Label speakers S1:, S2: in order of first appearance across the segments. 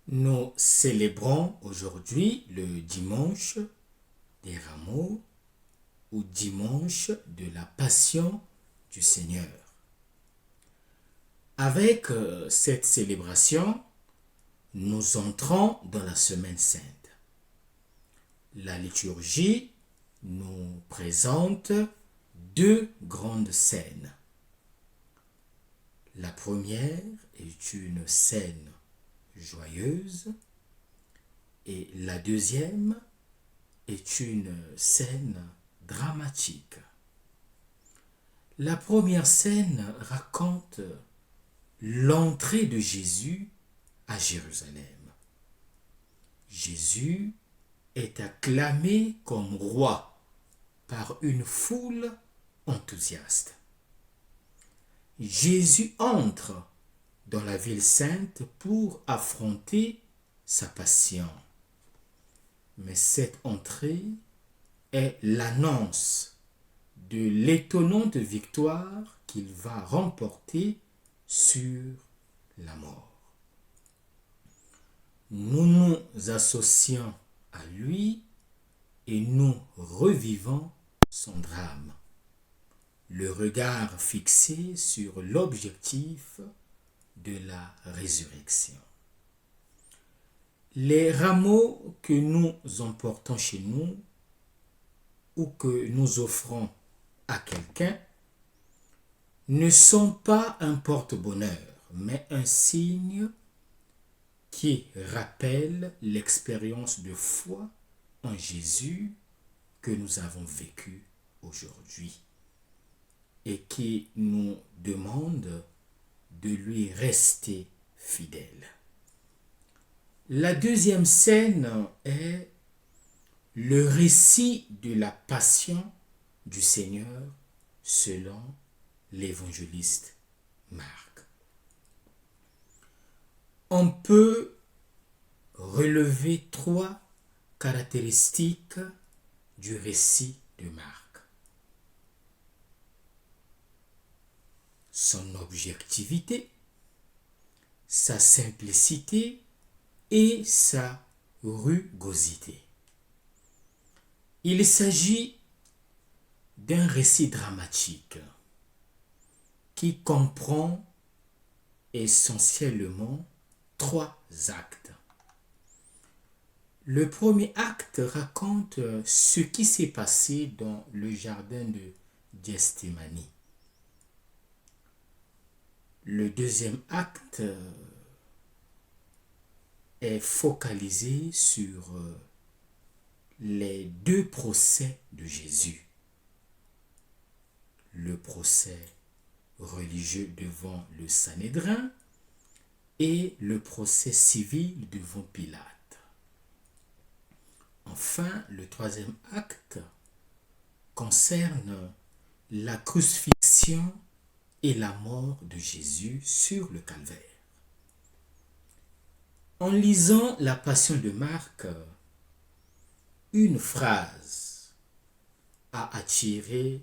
S1: Nous célébrons aujourd'hui le dimanche des Rameaux ou dimanche de la Passion du Seigneur. Avec cette célébration, nous entrons dans la Semaine Sainte. La liturgie nous présente deux grandes scènes. La première est une scène joyeuse et la deuxième est une scène dramatique. La première scène raconte l'entrée de Jésus à Jérusalem. Jésus est acclamé comme roi par une foule enthousiaste. Jésus entre dans la ville sainte pour affronter sa passion. Mais cette entrée est l'annonce de l'étonnante victoire qu'il va remporter sur la mort. Nous nous associons à lui et nous revivons son drame. Le regard fixé sur l'objectif de la résurrection. Les rameaux que nous emportons chez nous ou que nous offrons à quelqu'un ne sont pas un porte-bonheur, mais un signe qui rappelle l'expérience de foi en Jésus que nous avons vécue aujourd'hui et qui nous demande de lui rester fidèle. La deuxième scène est le récit de la passion du Seigneur selon l'évangéliste Marc. On peut relever trois caractéristiques du récit de Marc. Son objectivité, sa simplicité et sa rugosité. Il s'agit d'un récit dramatique qui comprend essentiellement trois actes. Le premier acte raconte ce qui s'est passé dans le jardin de Gethsémani. Le deuxième acte est focalisé sur les deux procès de Jésus. Le procès religieux devant le Sanhédrin et le procès civil devant Pilate. Enfin, le troisième acte concerne la crucifixion et la mort de Jésus sur le calvaire. En lisant la Passion de Marc, une phrase a attiré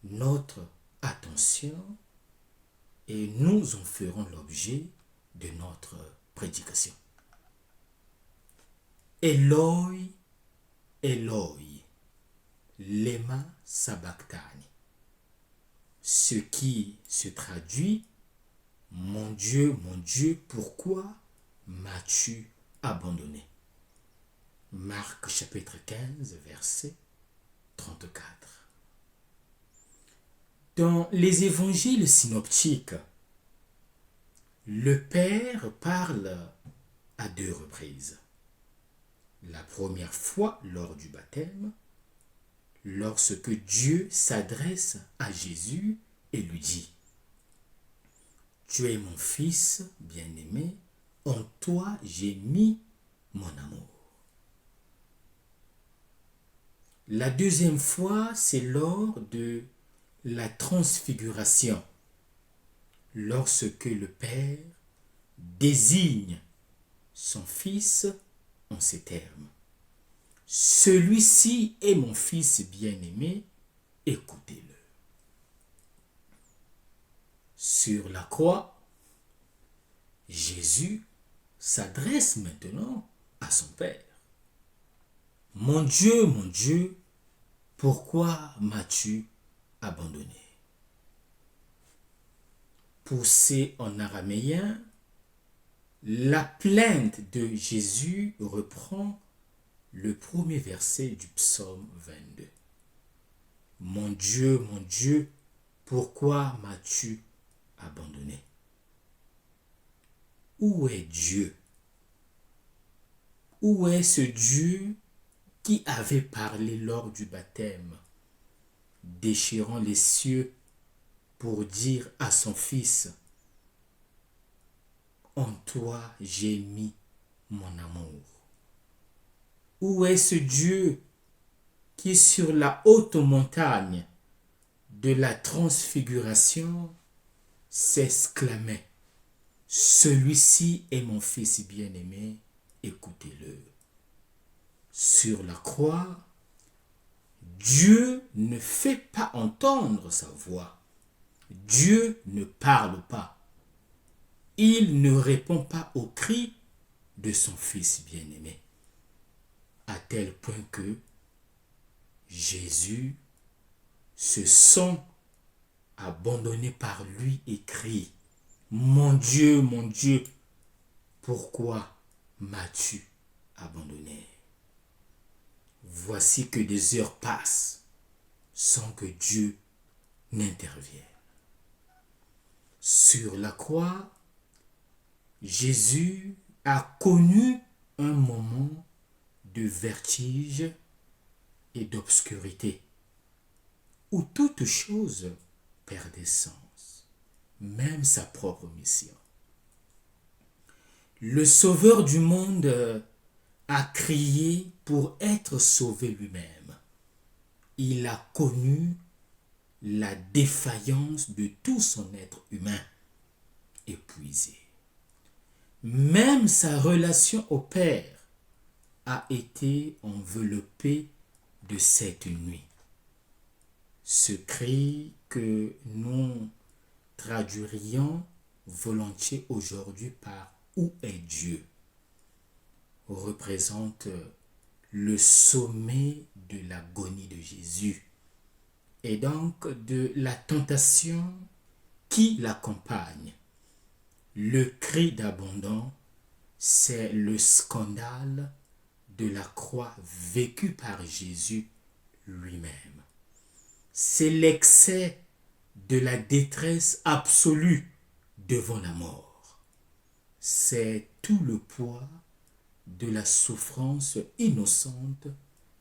S1: notre attention et nous en ferons l'objet de notre prédication. Eloi, Eloi, lema sabachthani. Ce qui se traduit mon Dieu, pourquoi m'as-tu abandonné? Marc chapitre 15, verset 34. Dans les évangiles synoptiques, le Père parle à deux reprises. La première fois lors du baptême, lorsque Dieu s'adresse à Jésus et lui dit « Tu es mon fils bien-aimé, en toi j'ai mis mon amour. » La deuxième fois, c'est lors de la transfiguration, lorsque le Père désigne son Fils en ces termes. Celui-ci est mon Fils bien-aimé, écoutez-le. Sur la croix, Jésus s'adresse maintenant à son Père. Mon Dieu, pourquoi m'as-tu abandonné? Poussé en araméen, la plainte de Jésus reprend le premier verset du psaume 22. Mon Dieu, pourquoi m'as-tu abandonné? Où est Dieu? Où est ce Dieu qui avait parlé lors du baptême, déchirant les cieux pour dire à son Fils, en toi j'ai mis mon amour? Où est ce Dieu qui sur la haute montagne de la transfiguration s'exclamait, celui-ci est mon Fils bien-aimé, écoutez-le. Sur la croix, Dieu ne fait pas entendre sa voix. Dieu ne parle pas. Il ne répond pas aux cris de son Fils bien-aimé. À tel point que Jésus se sent abandonné par lui et crie, mon Dieu, pourquoi m'as-tu abandonné? Voici que des heures passent sans que Dieu n'intervienne. Sur la croix, Jésus a connu un moment de vertige et d'obscurité, où toute chose perdait sens, même sa propre mission. Le Sauveur du monde a crié pour être sauvé lui-même. Il a connu la défaillance de tout son être humain épuisé. Même sa relation au Père a été enveloppée de cette nuit. Ce cri que nous traduirions volontiers aujourd'hui par « Où est Dieu ?» représente le sommet de l'agonie de Jésus et donc de la tentation qui l'accompagne. Le cri d'abandon, c'est le scandale de la croix vécue par Jésus lui-même. C'est l'excès de la détresse absolue devant la mort. C'est tout le poids de la souffrance innocente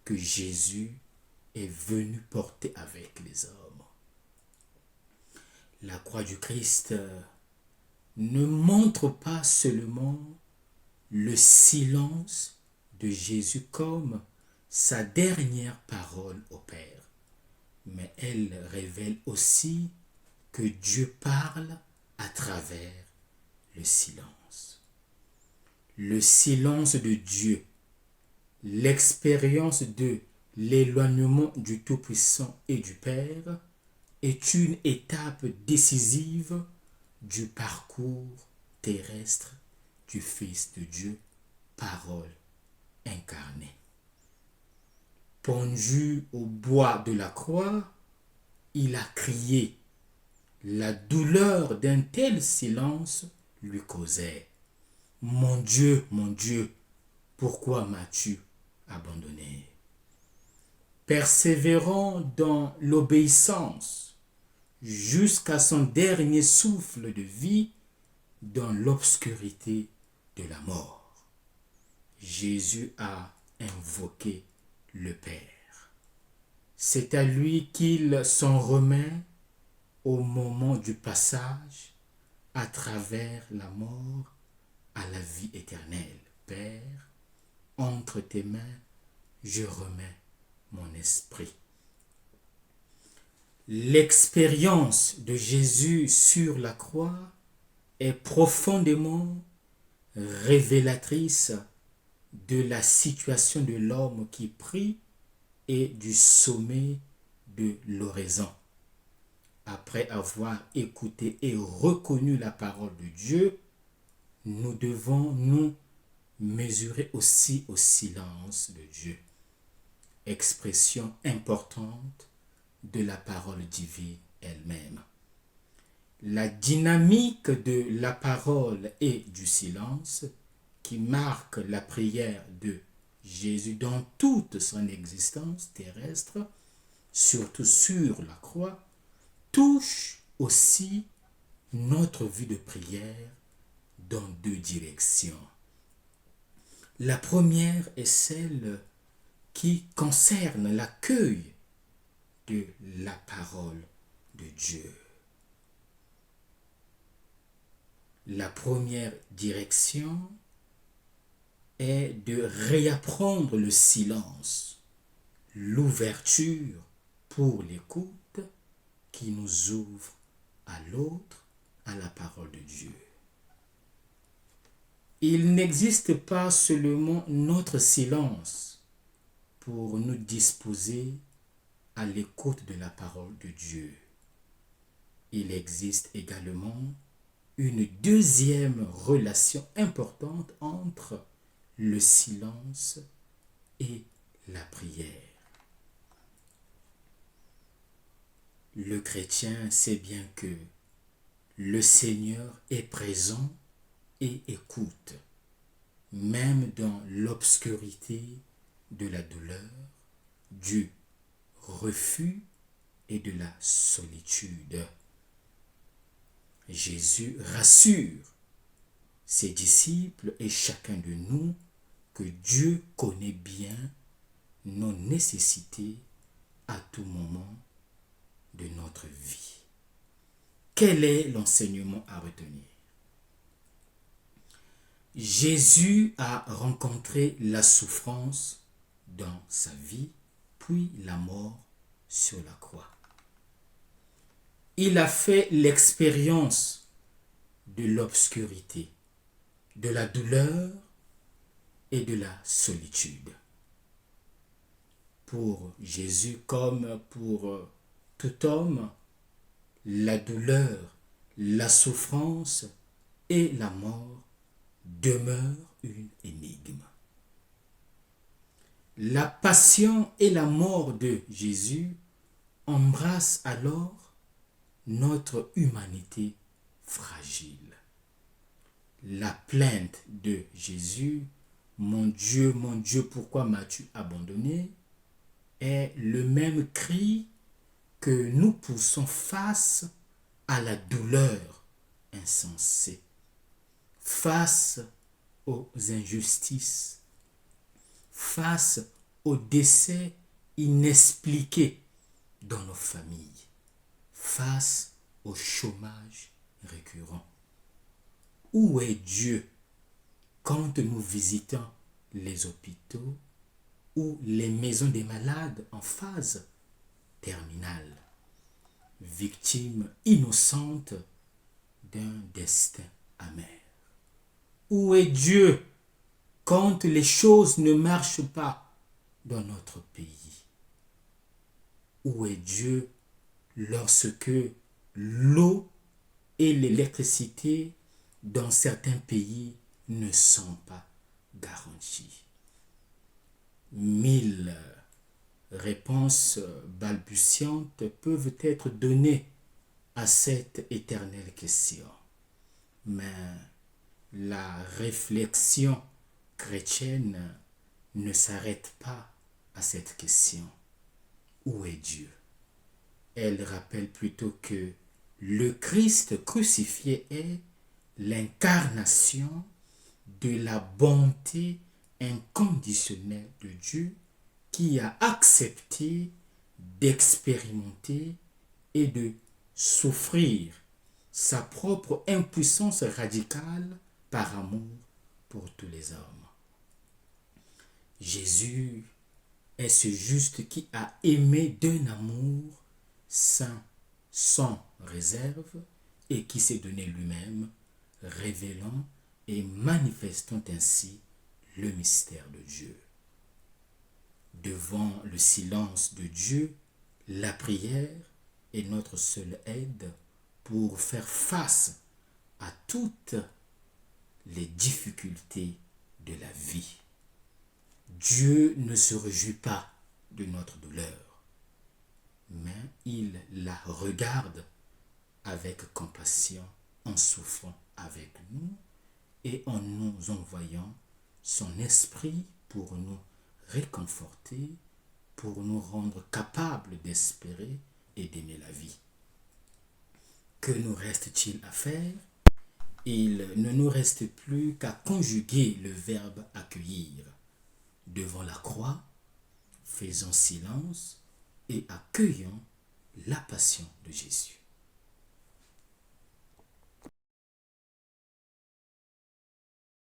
S1: que Jésus est venu porter avec les hommes. La croix du Christ ne montre pas seulement le silence de Jésus comme sa dernière parole au Père, mais elle révèle aussi que Dieu parle à travers le silence. Le silence de Dieu, l'expérience de l'éloignement du Tout-Puissant et du Père est une étape décisive du parcours terrestre du Fils de Dieu, parole incarnée. Pendu au bois de la croix, il a crié. La douleur d'un tel silence lui causait. Mon Dieu, pourquoi m'as-tu abandonné? Persévérant dans l'obéissance jusqu'à son dernier souffle de vie dans l'obscurité de la mort, Jésus a invoqué le Père. C'est à lui qu'il s'en remet au moment du passage à travers la mort à la vie éternelle. Père, entre tes mains, je remets mon esprit. L'expérience de Jésus sur la croix est profondément révélatrice de la situation de l'homme qui prie et du sommet de l'oraison. Après avoir écouté et reconnu la parole de Dieu, nous devons nous mesurer aussi au silence de Dieu, expression importante de la parole divine elle-même. La dynamique de la parole et du silence qui marque la prière de Jésus dans toute son existence terrestre, surtout sur la croix, touche aussi notre vie de prière dans deux directions. La première est celle qui concerne l'accueil de la parole de Dieu. La première direction est de réapprendre le silence, l'ouverture pour l'écoute qui nous ouvre à l'autre, à la parole de Dieu. Il n'existe pas seulement notre silence pour nous disposer à l'écoute de la parole de Dieu. Il existe également une deuxième relation importante entre le silence et la prière. Le chrétien sait bien que le Seigneur est présent et écoute, même dans l'obscurité de la douleur, du refus et de la solitude. Jésus rassure ses disciples et chacun de nous que Dieu connaît bien nos nécessités à tout moment de notre vie. Quel est l'enseignement à retenir? Jésus a rencontré la souffrance dans sa vie, puis la mort sur la croix. Il a fait l'expérience de l'obscurité, de la douleur et de la solitude. Pour Jésus, comme pour tout homme, la douleur, la souffrance et la mort demeurent une énigme. La passion et la mort de Jésus embrassent alors notre humanité fragile. La plainte de Jésus, mon Dieu, pourquoi m'as-tu abandonné, est le même cri que nous poussons face à la douleur insensée, face aux injustices, face aux décès inexpliqués dans nos familles, face au chômage récurrent. Où est Dieu quand nous visitons les hôpitaux ou les maisons des malades en phase terminale, victimes innocentes d'un destin amer? Où est Dieu quand les choses ne marchent pas dans notre pays? Où est Dieu lorsque l'eau et l'électricité dans certains pays ne sont pas garanties? 1000 réponses balbutiantes peuvent être données à cette éternelle question. Mais la réflexion chrétienne ne s'arrête pas à cette question. Où est Dieu? Elle rappelle plutôt que le Christ crucifié est l'incarnation de la bonté inconditionnelle de Dieu qui a accepté d'expérimenter et de souffrir sa propre impuissance radicale par amour pour tous les hommes. Jésus est ce juste qui a aimé d'un amour saint, sans réserve, et qui s'est donné lui-même, révélant et manifestant ainsi le mystère de Dieu. Devant le silence de Dieu, la prière est notre seule aide pour faire face à toutes les difficultés de la vie. Dieu ne se réjouit pas de notre douleur, mais il la regarde avec compassion en souffrant avec nous et en nous envoyant son esprit pour nous réconforter, pour nous rendre capables d'espérer et d'aimer la vie. Que nous reste-t-il à faire? Il ne nous reste plus qu'à conjuguer le verbe accueillir. Devant la croix, faisons silence et accueillons la passion de Jésus.